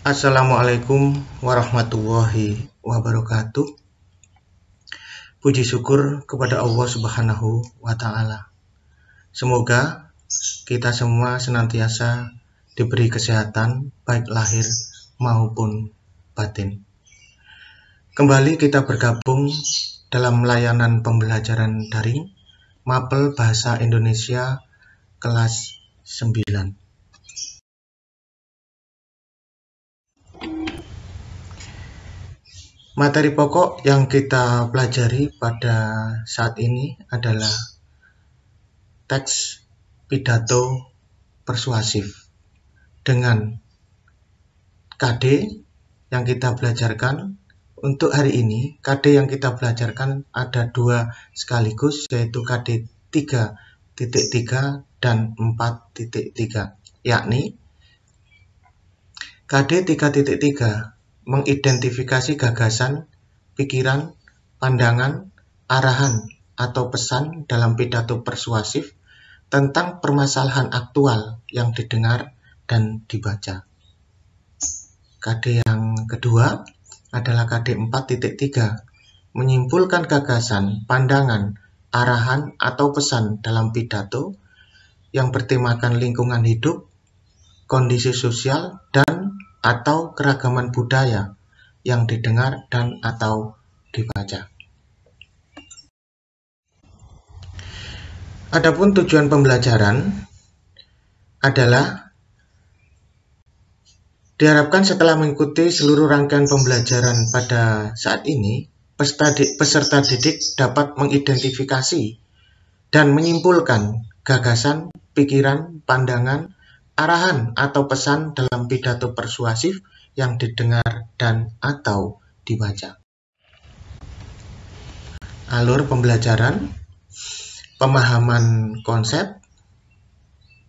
Assalamualaikum warahmatullahi wabarakatuh. Puji syukur kepada Allah Subhanahu wa Ta'ala. Semoga kita semua senantiasa diberi kesehatan, baik lahir maupun batin. Kembali kita bergabung dalam layanan pembelajaran daring Mapel Bahasa Indonesia kelas 9. Materi pokok yang kita pelajari pada saat ini adalah teks pidato persuasif dengan KD yang kita belajarkan. Untuk hari ini, KD yang kita belajarkan ada 2 sekaligus, yaitu KD 3.3 dan 4.3, yakni KD 3.3 mengidentifikasi gagasan, pikiran, pandangan, arahan, atau pesan dalam pidato persuasif tentang permasalahan aktual yang didengar dan dibaca. KD yang kedua adalah KD 4.3, menyimpulkan gagasan, pandangan, arahan, atau pesan dalam pidato yang bertemakan lingkungan hidup, kondisi sosial, dan atau keragaman budaya yang didengar dan atau dibaca. Adapun tujuan pembelajaran adalah diharapkan setelah mengikuti seluruh rangkaian pembelajaran pada saat ini, peserta didik dapat mengidentifikasi dan menyimpulkan gagasan, pikiran, pandangan, arahan atau pesan dalam pidato persuasif yang didengar dan atau dibaca. Alur pembelajaran, pemahaman konsep,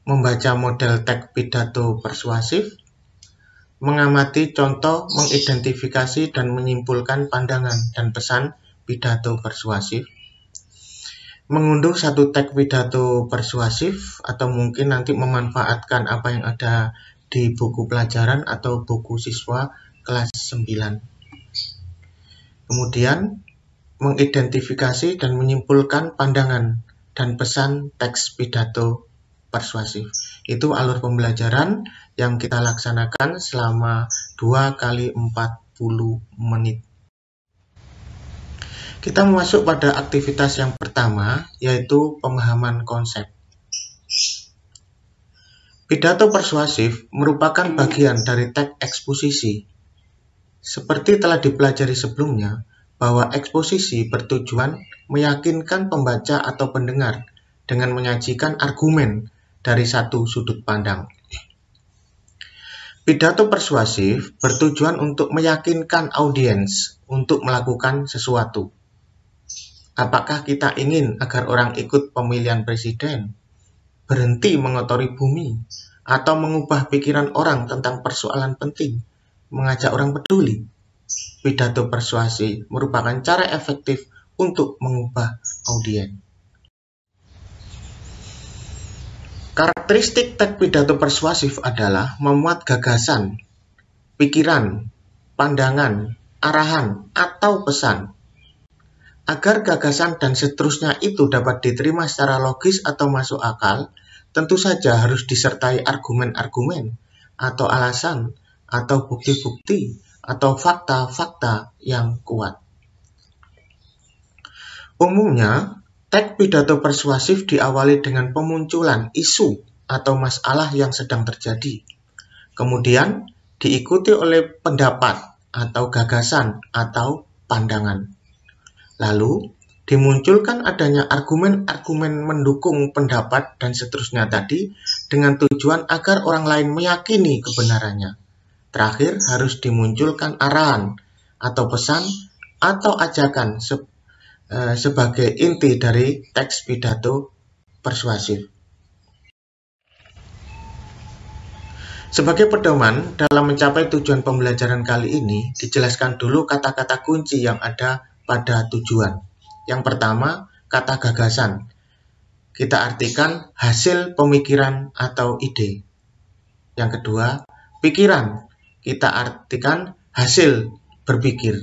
membaca model teks pidato persuasif, mengamati contoh, mengidentifikasi dan menyimpulkan pandangan dan pesan pidato persuasif, mengunduh satu teks pidato persuasif atau mungkin nanti memanfaatkan apa yang ada di buku pelajaran atau buku siswa kelas 9. Kemudian mengidentifikasi dan menyimpulkan pandangan dan pesan teks pidato persuasif. Itu alur pembelajaran yang kita laksanakan selama 2 kali 40 menit. Kita masuk pada aktivitas yang pertama, yaitu pemahaman konsep. Pidato persuasif merupakan bagian dari teks eksposisi. Seperti telah dipelajari sebelumnya, bahwa eksposisi bertujuan meyakinkan pembaca atau pendengar dengan menyajikan argumen dari satu sudut pandang. Pidato persuasif bertujuan untuk meyakinkan audiens untuk melakukan sesuatu. Apakah kita ingin agar orang ikut pemilihan presiden, berhenti mengotori bumi, atau mengubah pikiran orang tentang persoalan penting, mengajak orang peduli? Pidato persuasif merupakan cara efektif untuk mengubah audiens. Karakteristik teks pidato persuasif adalah memuat gagasan, pikiran, pandangan, arahan, atau pesan. Agar gagasan dan seterusnya itu dapat diterima secara logis atau masuk akal, tentu saja harus disertai argumen-argumen, atau alasan, atau bukti-bukti, atau fakta-fakta yang kuat. Umumnya, teks pidato persuasif diawali dengan pemunculan isu atau masalah yang sedang terjadi. Kemudian diikuti oleh pendapat atau gagasan atau pandangan. Lalu dimunculkan adanya argumen-argumen mendukung pendapat dan seterusnya tadi dengan tujuan agar orang lain meyakini kebenarannya. Terakhir harus dimunculkan arahan atau pesan atau ajakan sebagai inti dari teks pidato persuasif. Sebagai pedoman dalam mencapai tujuan pembelajaran kali ini, dijelaskan dulu kata-kata kunci yang ada pada tujuan. Yang pertama, kata gagasan. Kita artikan hasil pemikiran atau ide. Yang kedua, pikiran. kita artikan hasil berpikir.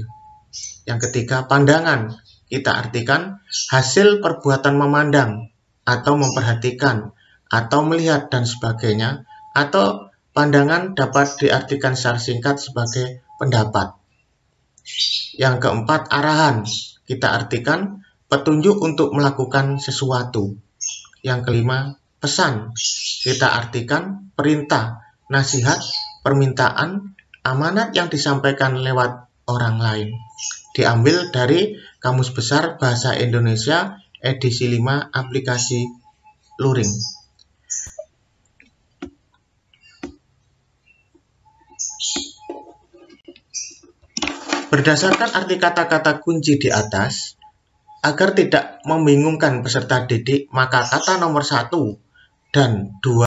Yang ketiga, pandangan, kita artikan hasil perbuatan memandang atau memperhatikan atau melihat dan sebagainya, atau pandangan dapat diartikan secara singkat sebagai pendapat. Yang keempat, arahan, kita artikan petunjuk untuk melakukan sesuatu. Yang kelima, pesan, kita artikan perintah, nasihat, permintaan, amanat yang disampaikan lewat orang lain. Diambil dari Kamus Besar Bahasa Indonesia edisi 5 aplikasi Luring. Berdasarkan arti kata-kata kunci di atas, agar tidak membingungkan peserta didik, maka kata nomor 1 dan 2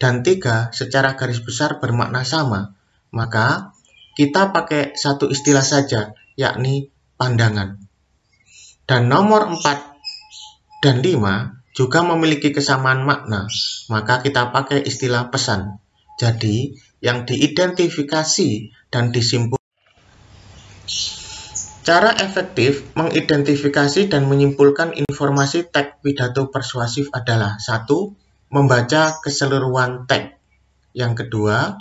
dan 3 secara garis besar bermakna sama. Maka kita pakai satu istilah saja, yakni pandangan. Dan nomor 4 dan 5 juga memiliki kesamaan makna, maka kita pakai istilah pesan. Jadi, yang diidentifikasi dan disimpulkan. Cara efektif mengidentifikasi dan menyimpulkan informasi teks pidato persuasif adalah: 1. Membaca keseluruhan teks. Yang kedua,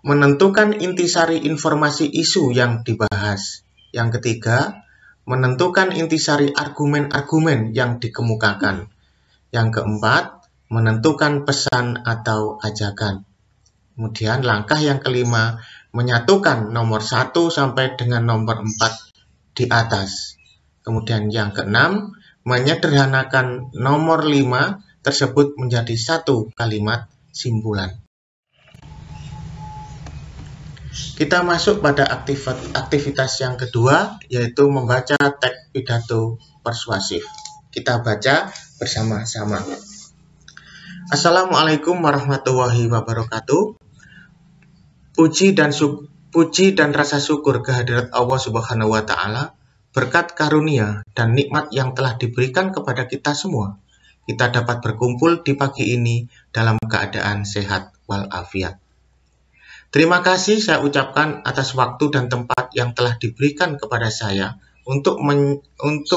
menentukan intisari informasi isu yang dibahas. Yang ketiga, menentukan intisari argumen-argumen yang dikemukakan. Yang keempat, menentukan pesan atau ajakan. Kemudian langkah yang kelima, menyatukan nomor 1 sampai dengan nomor 4 di atas. Kemudian yang keenam, menyederhanakan nomor 5 tersebut menjadi satu kalimat simpulan. Kita masuk pada aktivitas yang kedua, yaitu membaca teks pidato persuasif. Kita baca bersama-sama. Assalamualaikum warahmatullahi wabarakatuh. Puji dan rasa syukur kehadirat Allah Subhanahu wa Ta'ala, berkat karunia dan nikmat yang telah diberikan kepada kita semua, kita dapat berkumpul di pagi ini dalam keadaan sehat walafiat. Terima kasih saya ucapkan atas waktu dan tempat yang telah diberikan kepada saya untuk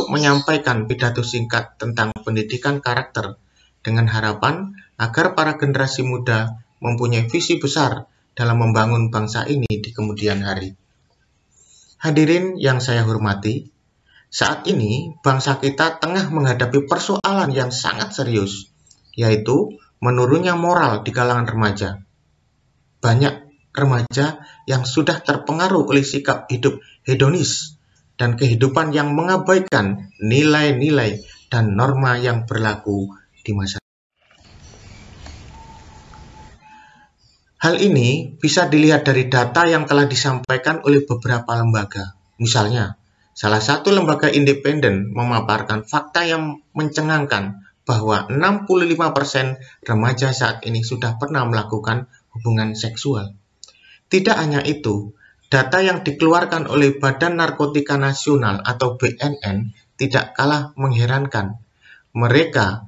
menyampaikan pidato singkat tentang pendidikan karakter, dengan harapan agar para generasi muda mempunyai visi besar dalam membangun bangsa ini di kemudian hari. Hadirin yang saya hormati, saat ini bangsa kita tengah menghadapi persoalan yang sangat serius, yaitu menurunnya moral di kalangan remaja. Banyak remaja yang sudah terpengaruh oleh sikap hidup hedonis dan kehidupan yang mengabaikan nilai-nilai dan norma yang berlaku di masa. Hal ini bisa dilihat dari data yang telah disampaikan oleh beberapa lembaga. Misalnya, salah satu lembaga independen memaparkan fakta yang mencengangkan bahwa 65% remaja saat ini sudah pernah melakukan hubungan seksual. Tidak hanya itu, data yang dikeluarkan oleh Badan Narkotika Nasional atau BNN tidak kalah mengherankan. Mereka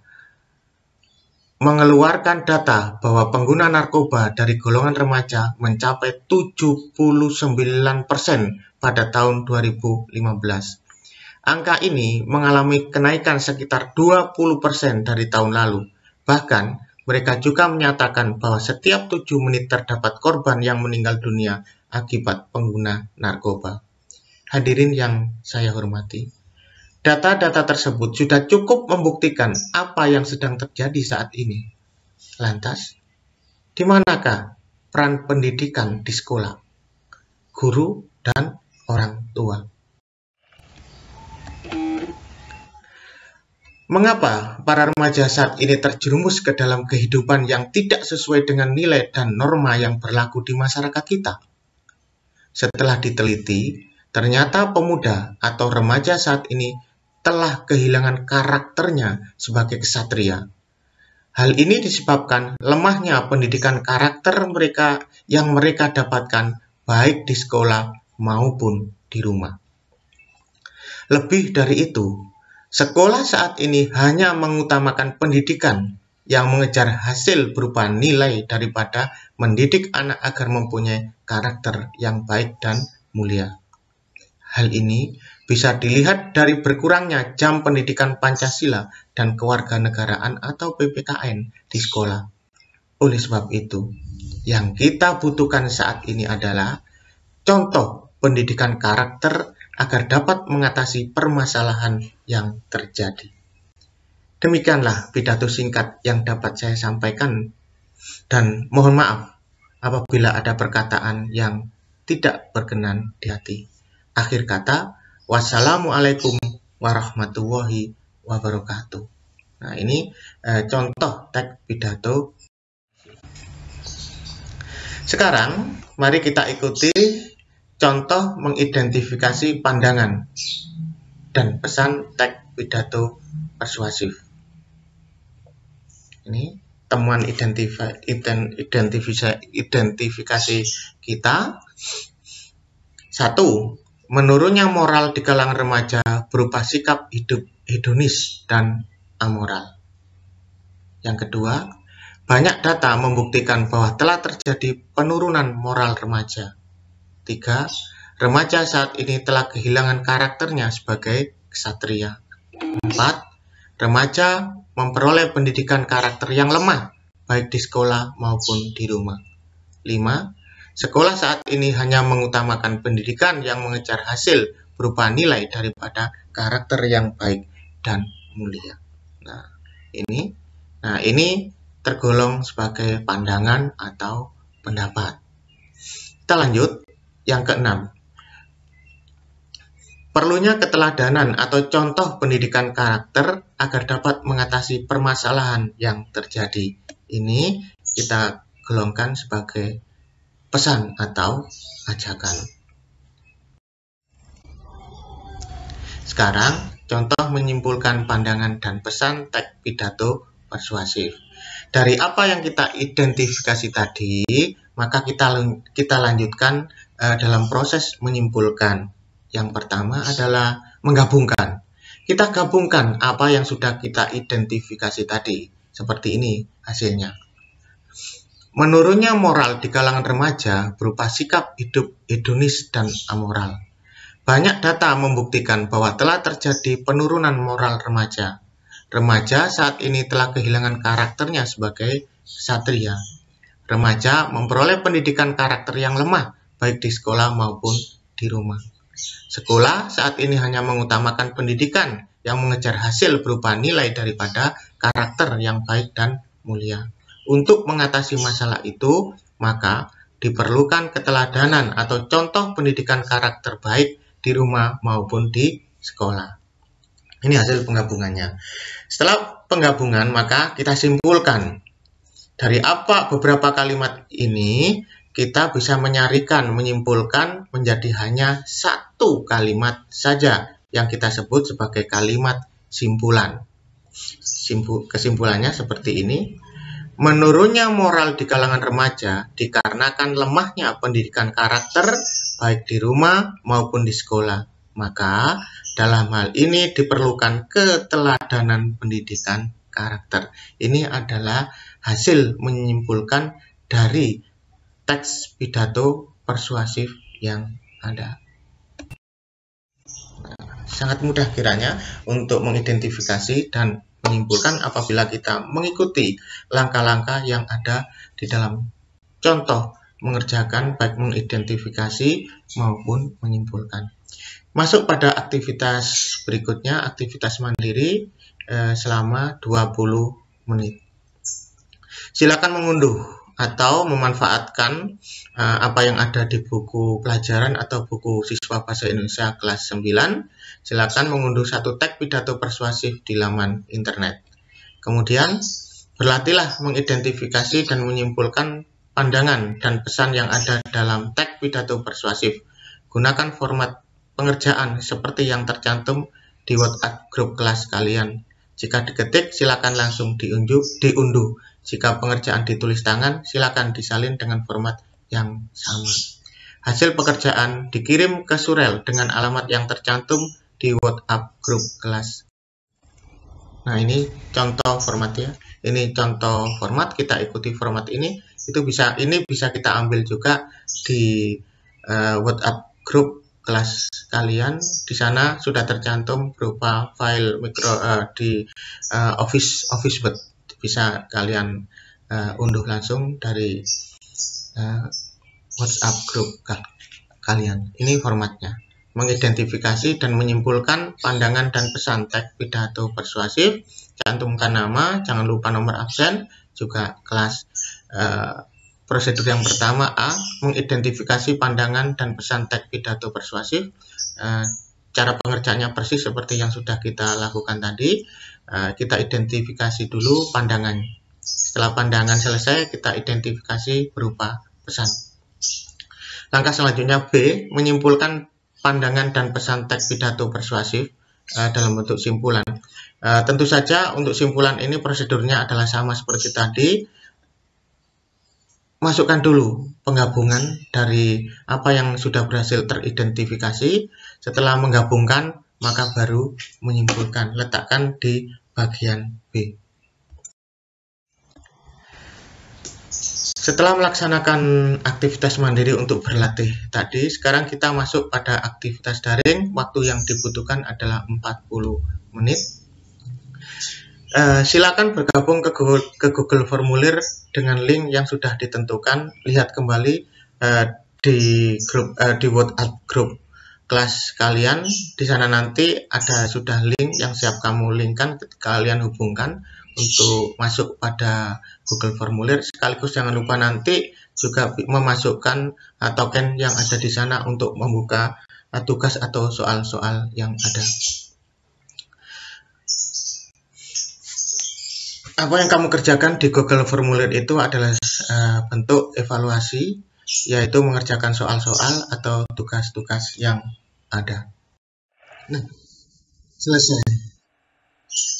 mengeluarkan data bahwa pengguna narkoba dari golongan remaja mencapai 79% pada tahun 2015. Angka ini mengalami kenaikan sekitar 20% dari tahun lalu. Bahkan, mereka juga menyatakan bahwa setiap 7 menit terdapat korban yang meninggal dunia akibat pengguna narkoba. Hadirin yang saya hormati, data-data tersebut sudah cukup membuktikan apa yang sedang terjadi saat ini. Lantas, di manakah peran pendidikan di sekolah, guru, dan orang tua? Mengapa para remaja saat ini terjerumus ke dalam kehidupan yang tidak sesuai dengan nilai dan norma yang berlaku di masyarakat kita? Setelah diteliti, ternyata pemuda atau remaja saat ini telah kehilangan karakternya sebagai ksatria. Hal ini disebabkan lemahnya pendidikan karakter mereka yang mereka dapatkan baik di sekolah maupun di rumah. Lebih dari itu, sekolah saat ini hanya mengutamakan pendidikan yang mengejar hasil berupa nilai daripada mendidik anak agar mempunyai karakter yang baik dan mulia. Hal ini bisa dilihat dari berkurangnya jam pendidikan Pancasila dan kewarganegaraan atau PPKN di sekolah. Oleh sebab itu, yang kita butuhkan saat ini adalah contoh pendidikan karakter agar dapat mengatasi permasalahan yang terjadi. Demikianlah pidato singkat yang dapat saya sampaikan, dan mohon maaf apabila ada perkataan yang tidak berkenan di hati. Akhir kata, wassalamualaikum warahmatullahi wabarakatuh. Nah, ini contoh teks pidato. Sekarang, mari kita ikuti contoh mengidentifikasi pandangan dan pesan teks pidato persuasif. Ini temuan identifikasi kita. 1. Menurunnya moral di kalangan remaja berupa sikap hidup hedonis dan amoral. Yang kedua, banyak data membuktikan bahwa telah terjadi penurunan moral remaja. 3. Remaja saat ini telah kehilangan karakternya sebagai ksatria. 4. Remaja memperoleh pendidikan karakter yang lemah, baik di sekolah maupun di rumah. 5. Sekolah saat ini hanya mengutamakan pendidikan yang mengejar hasil berupa nilai daripada karakter yang baik dan mulia. Nah, ini tergolong sebagai pandangan atau pendapat. Kita lanjut, yang keenam. Perlunya keteladanan atau contoh pendidikan karakter agar dapat mengatasi permasalahan yang terjadi. Ini kita golongkan sebagai pesan atau ajakan. Sekarang, contoh menyimpulkan pandangan dan pesan teks pidato persuasif. Dari apa yang kita identifikasi tadi, maka kita lanjutkan dalam proses menyimpulkan. Yang pertama adalah menggabungkan. Kita gabungkan apa yang sudah kita identifikasi tadi. Seperti ini hasilnya. Menurunnya moral di kalangan remaja berupa sikap hidup hedonis dan amoral. Banyak data membuktikan bahwa telah terjadi penurunan moral remaja. Remaja saat ini telah kehilangan karakternya sebagai ksatria. Remaja memperoleh pendidikan karakter yang lemah, baik di sekolah maupun di rumah. Sekolah saat ini hanya mengutamakan pendidikan yang mengejar hasil berupa nilai daripada karakter yang baik dan mulia. Untuk mengatasi masalah itu, maka diperlukan keteladanan atau contoh pendidikan karakter baik di rumah maupun di sekolah. Ini hasil penggabungannya. Setelah penggabungan, maka kita simpulkan. Dari beberapa kalimat ini, kita bisa menyimpulkan menjadi hanya satu kalimat saja yang kita sebut sebagai kalimat simpulan. Kesimpulannya seperti ini. Menurunnya moral di kalangan remaja dikarenakan lemahnya pendidikan karakter baik di rumah maupun di sekolah. Maka dalam hal ini diperlukan keteladanan pendidikan karakter. Ini adalah hasil menyimpulkan dari teks pidato persuasif yang ada. Sangat mudah kiranya untuk mengidentifikasi dan menyimpulkan apabila kita mengikuti langkah-langkah yang ada di dalam contoh mengerjakan baik mengidentifikasi maupun menyimpulkan. Masuk pada aktivitas berikutnya, aktivitas mandiri selama 20 menit. Silakan mengunduh atau memanfaatkan apa yang ada di buku pelajaran atau buku siswa bahasa Indonesia kelas 9. Silakan mengunduh satu teks pidato persuasif di laman internet. Kemudian, berlatihlah mengidentifikasi dan menyimpulkan pandangan dan pesan yang ada dalam teks pidato persuasif. Gunakan format pengerjaan seperti yang tercantum di WhatsApp grup kelas kalian. Jika diketik, silakan langsung diunduh. Jika pengerjaan ditulis tangan, silakan disalin dengan format yang sama. Hasil pekerjaan dikirim ke Surel dengan alamat yang tercantum di WhatsApp grup kelas. Nah, ini contoh formatnya. Ini contoh format, kita ikuti format ini. Ini bisa kita ambil juga di WhatsApp grup kelas kalian. Di sana sudah tercantum berupa file mikro di Office Word. Bisa kalian unduh langsung dari WhatsApp grup kalian. Ini formatnya. Mengidentifikasi dan menyimpulkan pandangan dan pesan teks pidato persuasif, cantumkan nama, jangan lupa nomor absen, juga kelas. Prosedur yang pertama A, mengidentifikasi pandangan dan pesan teks pidato persuasif. Cara pengerjaannya persis seperti yang sudah kita lakukan tadi. Kita identifikasi dulu pandangan. Setelah pandangan selesai, kita identifikasi berupa pesan. Langkah selanjutnya B, menyimpulkan pandangan dan pesan teks pidato persuasif dalam bentuk simpulan. Tentu saja untuk simpulan ini prosedurnya adalah sama seperti tadi. Masukkan dulu penggabungan dari apa yang sudah berhasil teridentifikasi. Setelah menggabungkan, maka baru menyimpulkan. Letakkan di bagian B. Setelah melaksanakan aktivitas mandiri untuk berlatih tadi, sekarang kita masuk pada aktivitas daring. Waktu yang dibutuhkan adalah 40 menit. Silakan bergabung ke Google Formulir dengan link yang sudah ditentukan. Lihat kembali di WhatsApp grup kelas kalian. Di sana nanti sudah link yang siap kamu linkkan, kalian hubungkan untuk masuk pada Google Formulir. Sekaligus jangan lupa nanti juga memasukkan token yang ada di sana untuk membuka tugas atau soal-soal yang ada. Apa yang kamu kerjakan di Google Formulir itu adalah bentuk evaluasi, yaitu mengerjakan soal-soal atau tugas-tugas yang ada. Nah, selesai.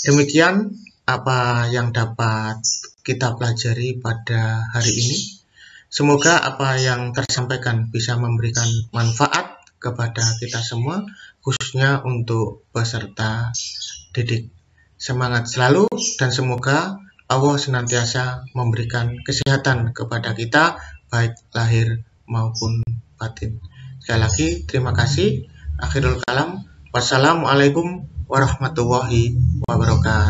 Demikian apa yang dapat kita pelajari pada hari ini. Semoga apa yang tersampaikan bisa memberikan manfaat kepada kita semua, khususnya untuk peserta didik. Semangat selalu dan semoga Allah senantiasa memberikan kesehatan kepada kita, baik lahir maupun batin. Sekali lagi, terima kasih. Akhirul kalam. Wassalamualaikum warahmatullahi wabarakatuh.